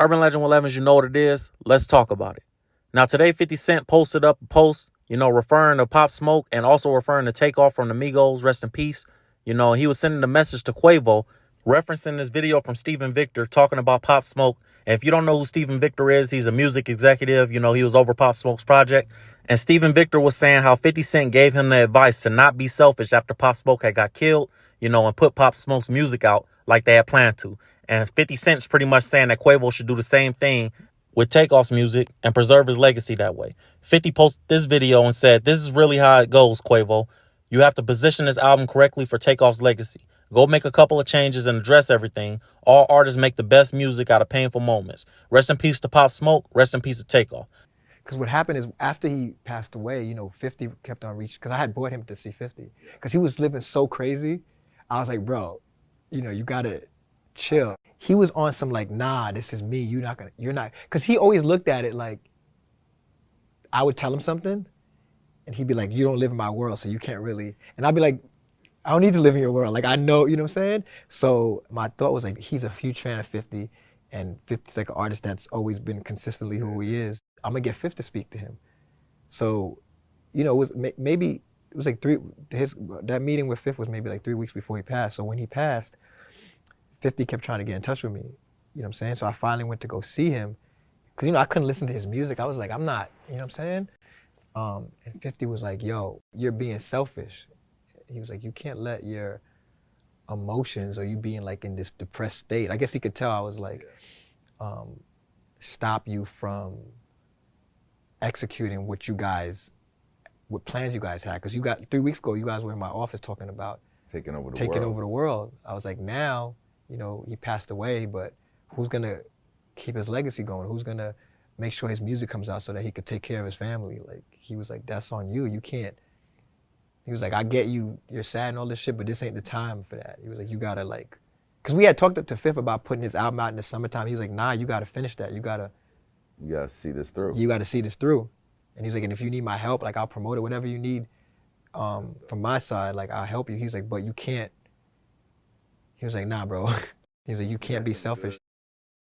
Urban Legend 11s, you know what it is. Let's talk about it. Now, today, 50 Cent posted up a post, referring to Pop Smoke and also referring to Takeoff from the Migos, rest in peace. He was sending a message to Quavo, referencing this video from Stephen Victor talking about Pop Smoke. And if you don't know who Stephen Victor is, he's a music executive. He was over Pop Smoke's project. And Stephen Victor was saying how 50 Cent gave him the advice to not be selfish after Pop Smoke had got killed, and put Pop Smoke's music out like they had planned to. And 50 Cent's pretty much saying that Quavo should do the same thing with Takeoff's music and preserve his legacy that way. 50 posted this video and said, "This is really how it goes, Quavo. You have to position this album correctly for Takeoff's legacy. Go make a couple of changes and address everything. All artists make the best music out of painful moments. Rest in peace to Pop Smoke. Rest in peace to Takeoff." Because what happened is after he passed away, 50 kept on reaching, because I had brought him to see 50. Because he was living so crazy. I was like, bro, you got to chill. He was on some like, nah, this is me. You're not. Because he always looked at it like, I would tell him something, and he'd be like, you don't live in my world, so you can't really. And I'd be like, I don't need to live in your world. Like, I know, you know what I'm saying? So my thought was like, he's a huge fan of 50, and 50's like an artist that's always been consistently who he is. I'm gonna get 50 to speak to him. So, it was maybe, it was like that meeting with 50 was maybe like 3 weeks before he passed. So when he passed, 50 kept trying to get in touch with me. You know what I'm saying? So I finally went to go see him. Because, I couldn't listen to his music. I was like, I'm not, you know what I'm saying? And 50 was like, yo, you're being selfish. He was like, you can't let your emotions or you being like in this depressed state. I guess he could tell I was like, stop you from executing what plans you guys had. Because 3 weeks ago, you guys were in my office talking about taking over the world. I was like, now, he passed away, but who's going to keep his legacy going? Who's going to make sure his music comes out so that he could take care of his family? Like, he was like, that's on you. You can't. He was like, I get you're sad and all this shit, but this ain't the time for that. He was like, you gotta because we had talked to Fifth about putting his album out in the summertime. He was like, nah, you gotta finish that. You gotta see this through. You gotta see this through. And he's like, and if you need my help, like I'll promote it, whatever you need from my side, like I'll help you. He's like, but you can't. He was like, nah, bro. He's like, you can't be selfish.